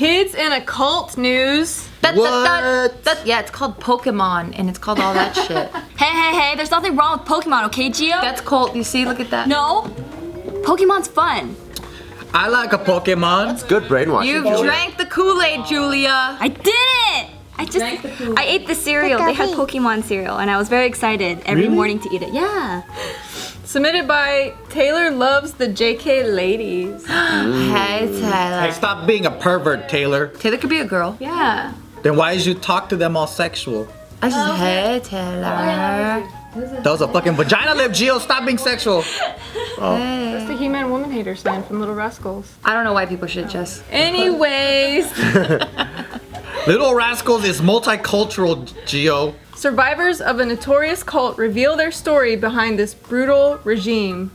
Kids and occult news. Yeah, it's called Pokemon, and it's called all that shit. Hey, there's nothing wrong with Pokemon, okay, Gio? That's cult. You see, look at that. No, Pokemon's fun. I like a Pokemon. It's good brainwashing. You've drank the Kool-Aid, Julia. I didn't. I ate the cereal. They had Pokemon cereal, and I was very excited every morning to eat it. Yeah. Submitted by Taylor Loves the JK Ladies. Hey, Taylor. Hey, stop being a pervert, Taylor. Taylor could be a girl. Yeah. Then why did you talk to them all sexual? I just, hey, Taylor. That was a fucking vagina lip, Gio. Stop being sexual. That's the He-Man Woman Hater sign from Little Rascals. I don't know why people should just. Anyways. Little Rascals is multicultural, Gio. Survivors of a notorious cult reveal their story behind this brutal regime.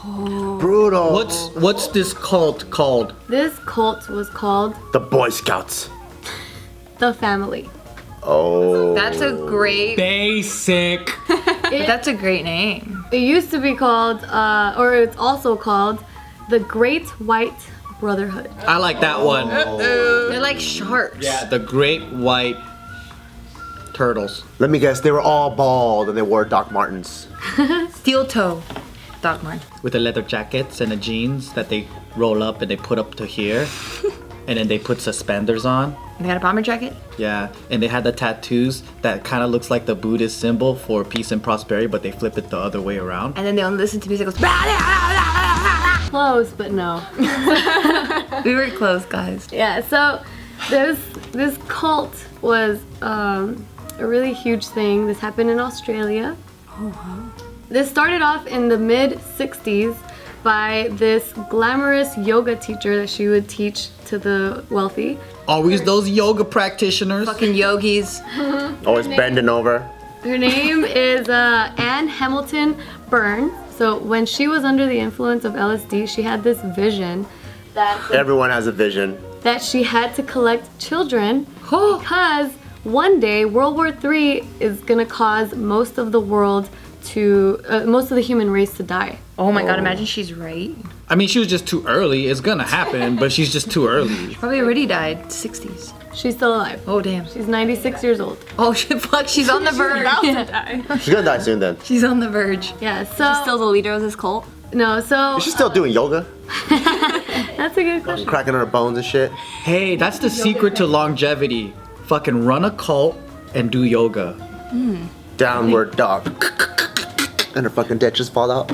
Brutal. What's this cult called? This cult was called The Boy Scouts. The Family. Oh. That's a great. Basic. That's a great name. It used to be called, or it's also called, the Great White Brotherhood. I like that one. They're like sharks. Yeah, the Great White Turtles. Let me guess, they were all bald and they wore Doc Martens. Steel toe. Doc Martens. With the leather jackets and the jeans that they roll up and they put up to here. And then they put suspenders on. They got a bomber jacket? Yeah, and they had the tattoos that kind of looks like the Buddhist symbol for peace and prosperity, but they flip it the other way around. And then they only listen to music. Goes. Close, but no. We were close, guys. Yeah, so this cult was a really huge thing. This happened in Australia. Oh, wow. This started off in the mid-60s by this glamorous yoga teacher that she would teach to the wealthy. Always those yoga practitioners. Fucking yogis. Always bending over. Her name is Anne Hamilton Byrne. So when she was under the influence of LSD, she had this vision that Everyone has a vision. that she had to collect children because one day World War III is gonna cause most of the world to most of the human race to die. Oh my god, imagine she's right. I mean, she was just too early. It's gonna happen, but she's just too early. Probably already died. 60s. She's still alive. Oh damn. She's 96 years old. Oh shit, fuck, she's on the verge. She's gonna die soon then. She's on the verge. Yeah, so She's still the leader of this cult. no, so Is she still doing yoga? that's a good question. Cracking her bones and shit? Hey, that's the secret to longevity. Fucking run a cult and do yoga. Downward dog. And her fucking dentures fall out.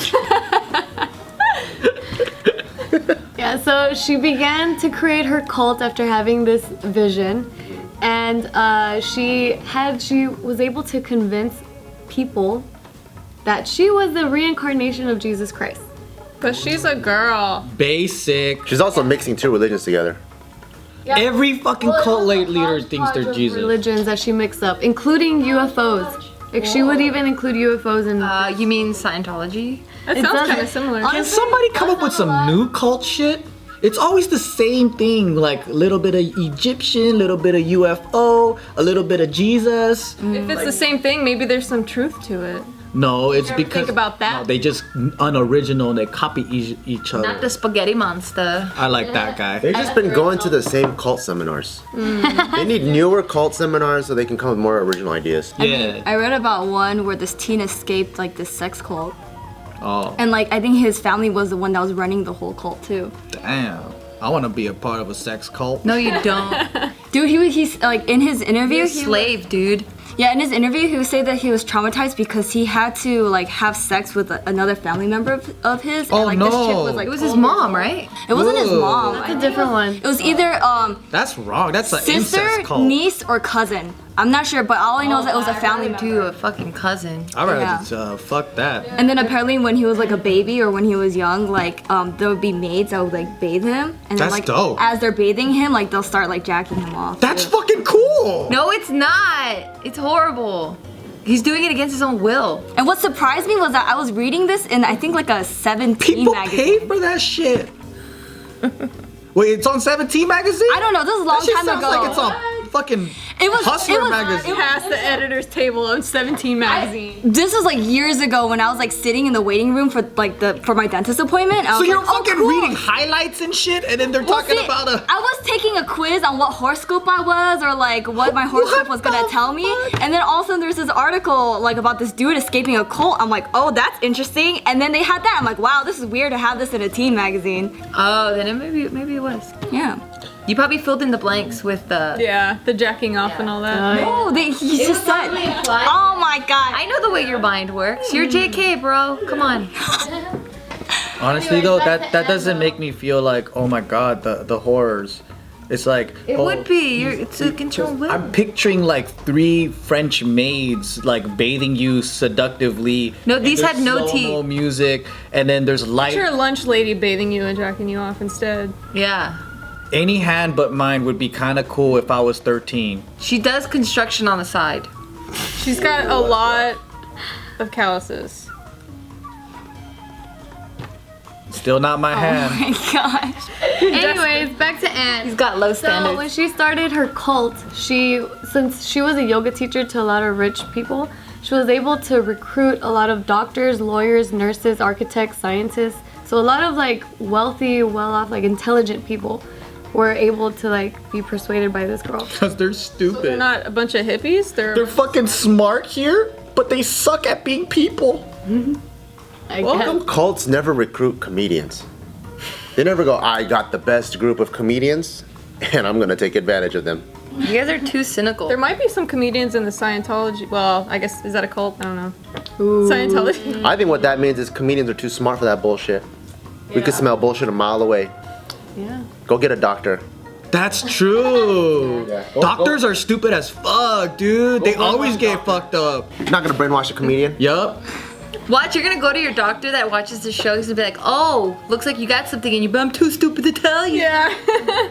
Yeah, so she began to create her cult after having this vision, and she was able to convince people that she was the reincarnation of Jesus Christ. But she's a girl. Basic. She's also mixing two religions together. Every fucking cult leader thinks they're Of Jesus. religions that she mixed up, including UFOs. Like she would even include UFOs in. You mean Scientology? That sounds kind of similar. Can somebody come up with some new cult shit? It's always the same thing, like a little bit of Egyptian, little bit of UFO, a little bit of Jesus. If it's the same thing, maybe there's some truth to it. No, it's ever because think about that? No, they just unoriginal and they copy each other. Not the spaghetti monster. I like that guy. They've just been going to the same cult seminars. They need newer cult seminars so they can come with more original ideas. Yeah. I read about one where this teen escaped like this sex cult. Oh, And like I think his family was the one that was running the whole cult too. damn. I want to be a part of a sex cult. No, you don't. Dude, he's like in his interview. You're a he slave, dude. Yeah, in his interview, he would say that he was traumatized because he had to like have sex with another family member of his. Oh, and, like, this chick no. was like It was his mom, right? It wasn't his Whoa. mom. That's a different one. It was either That's wrong. That's an sister, incest cult. niece, or cousin. I'm not sure, but all I know is that it was a family To a fucking cousin. I'd rather Yeah. just, fuck that. And then apparently when he was like a baby or when he was young, like there would be maids that would like bathe him, and then That's like dope. as they're bathing him, like they'll start like jacking him off. That's fucking cool. No, it's not. It's horrible. He's doing it against his own will. And what surprised me was that I was reading this in I think like a 17 People magazine. pay for that shit. Wait, it's on 17 magazine? I don't know. This is a long That shit time sounds ago. like it's on fucking It was- Hustler it was- magazine. Past the editor's table of 17 magazine. This was like years ago when I was like sitting in the waiting room for like for my dentist appointment. I So was you're like, oh, fucking cool. reading highlights and shit, and then they're talking See, about a. I was taking a quiz on what horoscope I was, or like what my horoscope was gonna tell me, and then all of a sudden there's this article like about this dude escaping a cult. I'm like, oh, that's interesting. And then they had that. I'm like, wow, this is weird to have this in a teen magazine. Oh, then maybe it was. Yeah. You probably filled in the blanks with the. Yeah, the jacking off and all that. Oh, he just said. Oh my god. I know the way your mind works. You're JK, bro. Come on. Honestly though, that doesn't make me feel like, oh my god, the horrors. It's like It oh, would be. It's against your will. I'm picturing like 3 French maids like bathing you seductively. No, and these there's had no slow-mo tea. music, and then there's light. Picture a lunch lady bathing you and jacking you off instead. Yeah. Any hand but mine would be kind of cool if I was 13. She does construction on the side. She's got a lot of calluses. Still not my hand. Oh my gosh. Anyways, back to Anne. He's got low So when standards. she started her cult, since she was a yoga teacher to a lot of rich people, she was able to recruit a lot of doctors, lawyers, nurses, architects, scientists. So a lot of like wealthy, well-off, like intelligent people were able to like be persuaded by this girl. Because they're stupid. They're not a bunch of hippies. They're fucking smart here, but they suck at being people. I Well, guess. Some cults never recruit comedians. They never go, I got the best group of comedians, and I'm gonna take advantage of them. You guys are too cynical. There might be some comedians in the Scientology. Well, I guess, is that a cult? I don't know. Scientology. I think what that means is comedians are too smart for that bullshit. We could smell bullshit a mile away. Yeah. Go get a doctor. That's true. Doctors are stupid as fuck, dude. They always get fucked up. You're not gonna brainwash a comedian. Yup. Watch, you're gonna go to your doctor that watches the show. He's gonna be like, oh, looks like you got something in you, but I'm too stupid to tell you. Yeah.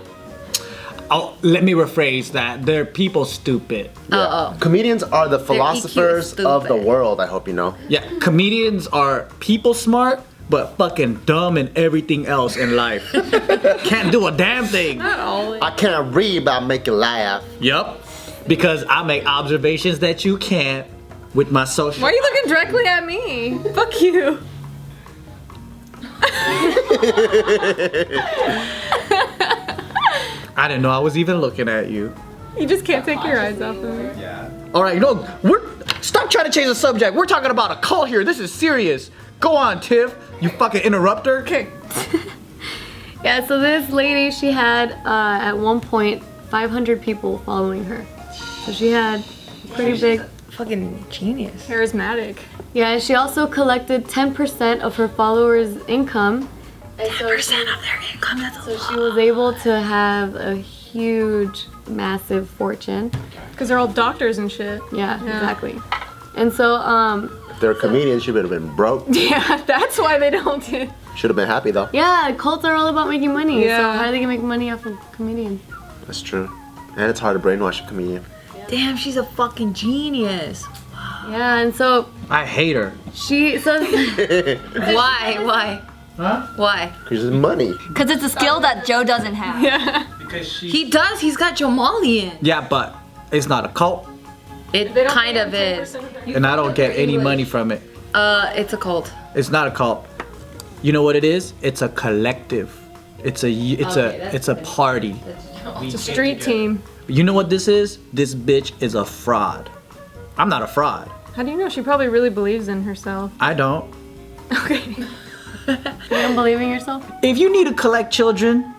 Oh, let me rephrase that. They're people stupid. Uh-oh. Comedians are the philosophers EQ of the stupid. world, I hope you know. Yeah, comedians are people smart, but fucking dumb in everything else in life. Can't do a damn thing. Not all. I can't read, but I make you laugh. Yup. Because I make observations that you can't with my social. Why are you looking directly at me? Fuck you. I didn't know I was even looking at you. You just can't take your eyes off of me. All right, no, stop trying to change the subject. We're talking about a cult here. This is serious. Go on, Tiff. You fucking interrupter. Okay. Yeah, so this lady, she had at one point 500 people following her. So she had pretty big. Fucking genius. Charismatic. Yeah, and she also collected 10% of her followers' income. 10% of their income, that's So she was able to have a huge, massive fortune. Because they're all doctors and shit. Yeah, exactly. And so, If they're comedians, she would have been broke. Yeah, that's why they don't do. Should have been happy though. yeah, cults are all about making money. So Yeah. how are they gonna make money off of comedians? That's true. And it's hard to brainwash a comedian. Damn, she's a fucking genius. Yeah, and so I hate her. she, so Why? Huh? Why? Because it's money. Because it's a skill that Joe doesn't have. Yeah. Because she. He does, he's got Jamalian. Yeah, but it's not a cult, It kind of is. and I don't get any money from it. It's a cult. It's not a cult. You know what it is? It's a collective. It's a party. It's a street team. You know what this is? This bitch is a fraud. I'm not a fraud. How do you know? She probably really believes in herself. I don't. Okay. you don't believe in yourself? If you need to collect children,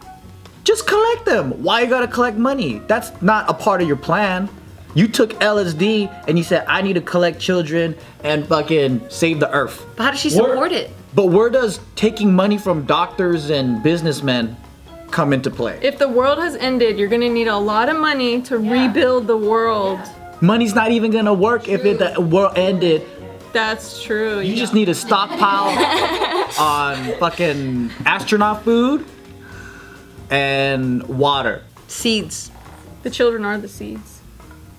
just collect them. Why you gotta collect money? That's not a part of your plan. You took LSD and you said, I need to collect children and fucking save the earth. But how does she support it? But where does taking money from doctors and businessmen come into play? If the world has ended, you're gonna need a lot of money to rebuild the world. Money's not even gonna work if the world ended. That's true. You just need a stockpile on fucking astronaut food and water. Seeds. The children are the seeds.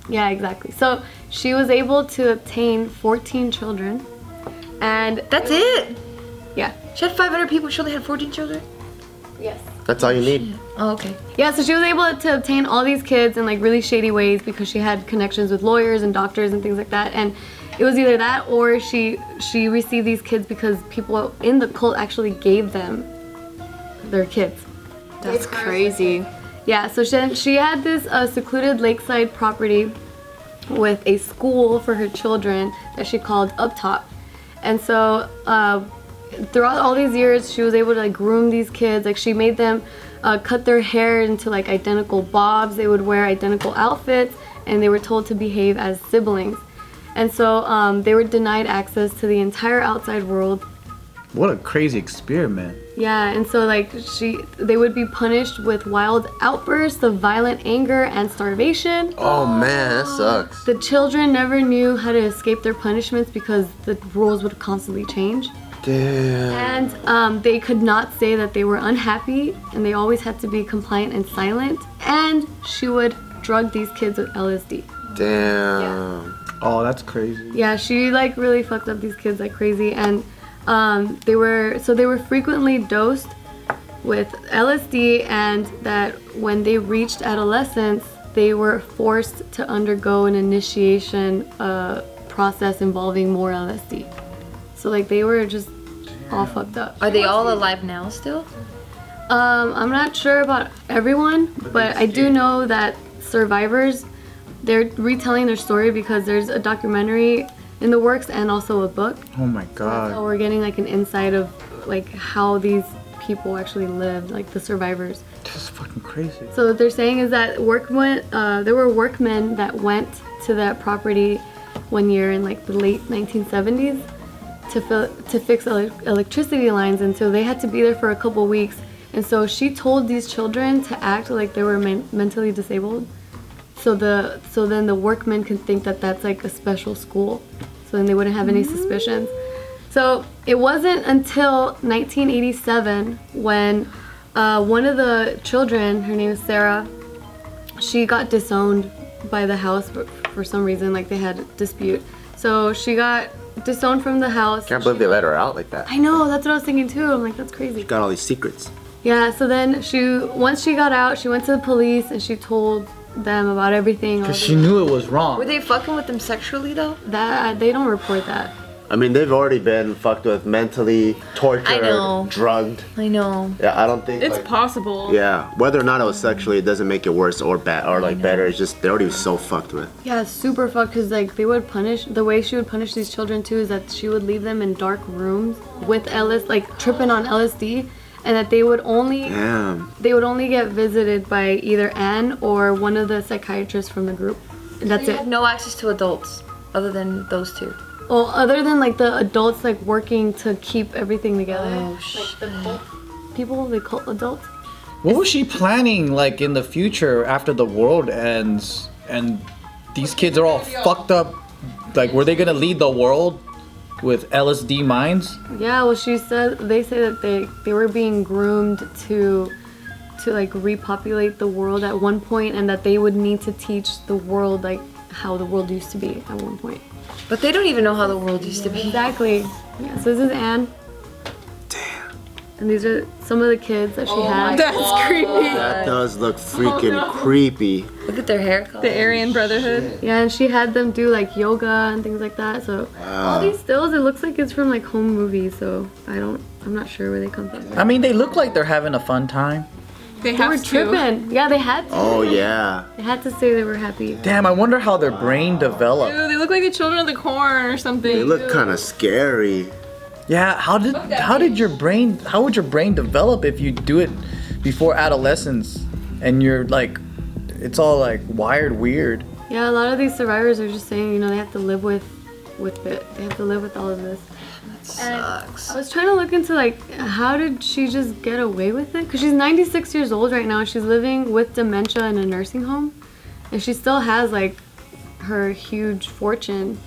Yeah, exactly. So she was able to obtain 14 children, and That's it. yeah, She had 500 people, she only had 14 children. Yes. That's all you need. Oh, okay. Yeah, so she was able to obtain all these kids in like really shady ways because she had connections with lawyers and doctors and things like that. And it was either that or she received these kids because people in the cult actually gave them their kids. That's crazy. Yeah, so she had this secluded lakeside property with a school for her children that she called Up Top. And so throughout all these years, she was able to like groom these kids. Like she made them cut their hair into like identical bobs. They would wear identical outfits, and they were told to behave as siblings. And so they were denied access to the entire outside world. What a crazy experiment. Yeah, and so like they would be punished with wild outbursts of violent anger and starvation. Oh man, that sucks. The children never knew how to escape their punishments because the rules would constantly change. Damn. And they could not say that they were unhappy, and they always had to be compliant and silent. And she would drug these kids with LSD. Damn. Oh, that's crazy. Yeah, she like really fucked up these kids like crazy, and they were frequently dosed with LSD, and that when they reached adolescence, they were forced to undergo an initiation process involving more LSD. So like they were just all fucked up. Are they all alive now still? I'm not sure about everyone, but I do know that survivors, they're retelling their story because there's a documentary in the works and also a book. Oh my So god. we're getting like an insight of like how these people actually lived, like the survivors. That's fucking crazy. So what they're saying is that there were workmen that went to that property one year in like the late 1970s to fix electricity lines, and so they had to be there for a couple weeks. And so she told these children to act like they were mentally disabled. So then the workmen can think that that's like a special school. So then they wouldn't have any suspicions. So it wasn't until 1987 when one of the children, her name is Sarah, she got disowned by the house for some reason, like they had a dispute. So she got disowned from the house. Can't believe they let her out like that. I know, that's what I was thinking too. I'm like, that's crazy. Got all these secrets. Yeah, so then once she got out, she went to the police and she told them about everything. Because she knew it was wrong. Were they fucking with them sexually though? That they don't report that. I mean, they've already been fucked with, mentally tortured, I know. drugged. I know. Yeah, I don't think It's like, possible. yeah, whether or not it was sexually, it doesn't make it worse or bad or like better. It's just they're already so fucked with. Yeah, it's super fucked because like they would punish, the way she would punish these children too is that she would leave them in dark rooms with like tripping on LSD, and that they would only get visited by either Anne or one of the psychiatrists from the group. And that's You it. had no access to adults other than those two. Well, other than like the adults like working to keep everything together. Oh shit. The cult people, they cult adults. What was she planning like in the future after the world ends and these kids are all fucked up? Like, were they gonna lead the world with LSD minds? Yeah, well, they say that they were being groomed to like repopulate the world at one point, and that they would need to teach the world like how the world used to be at one point. But they don't even know how the world used to be. Exactly. Yeah, so this is Anne. Damn. And these are some of the kids that she had. That's creepy. That does look freaking creepy. Look at their hair color. The Aryan Brotherhood. Yeah, and she had them do like yoga and things like that. So all these stills, it looks like it's from like home movies. So I'm not sure where they come from. I mean, they look like they're having a fun time. They They have were to. tripping. Yeah, they had to. Oh yeah. They had to say they were happy. Damn, I wonder how their brain developed. Ew, they look like the children of the corn or something. They look Ew. kind of scary. Yeah, how would your brain develop if you do it before adolescence and you're like, it's all like wired weird. Yeah, a lot of these survivors are just saying, they have to live with it. They have to live with all of this. Sucks. I was trying to look into like, how did she just get away with it? Because she's 96 years old right now. She's living with dementia in a nursing home. And she still has like her huge fortune,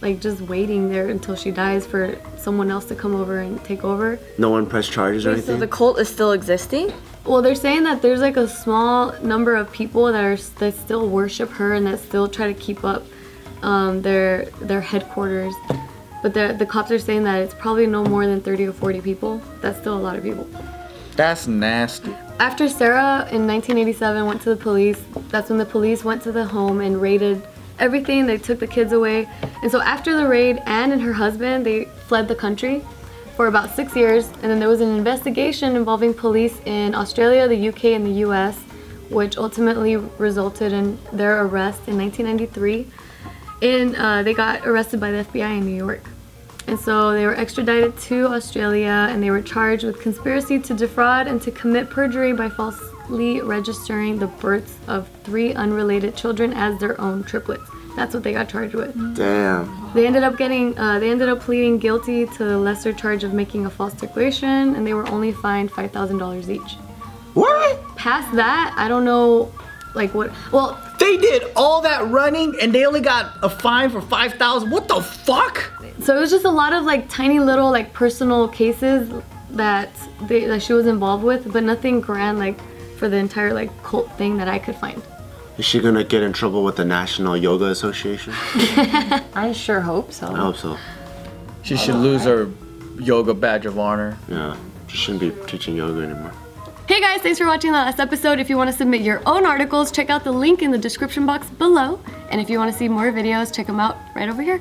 like just waiting there until she dies for someone else to come over and take over. No one pressed charges or So anything. the cult is still existing? Well, they're saying that there's like a small number of people that still worship her and that still try to keep up their headquarters. But the cops are saying that it's probably no more than 30 or 40 people. That's still a lot of people. That's nasty. After Sarah in 1987 went to the police, that's when the police went to the home and raided everything. They took the kids away. And so after the raid, Anne and her husband, they fled the country for about 6 years. And then there was an investigation involving police in Australia, the UK, and the US, which ultimately resulted in their arrest in 1993. And they got arrested by the FBI in New York. And so they were extradited to Australia, and they were charged with conspiracy to defraud and to commit perjury by falsely registering the births of 3 unrelated children as their own triplets. That's what they got charged with. Damn. They ended up pleading guilty to the lesser charge of making a false declaration, and they were only fined $5,000 each. What? Past that, I don't know, like what. Well, They did all that running and they only got a fine for $5,000. What the fuck? so it was just a lot of like tiny little like personal cases that she was involved with, but nothing grand like for the entire like cult thing that I could find. Is she gonna get in trouble with the National Yoga Association? I sure hope so. I hope so. She should lose her yoga badge of honor. Yeah. She shouldn't be teaching yoga anymore. Hey guys, thanks for watching the last episode. If you want to submit your own articles, check out the link in the description box below. And if you want to see more videos, check them out right over here.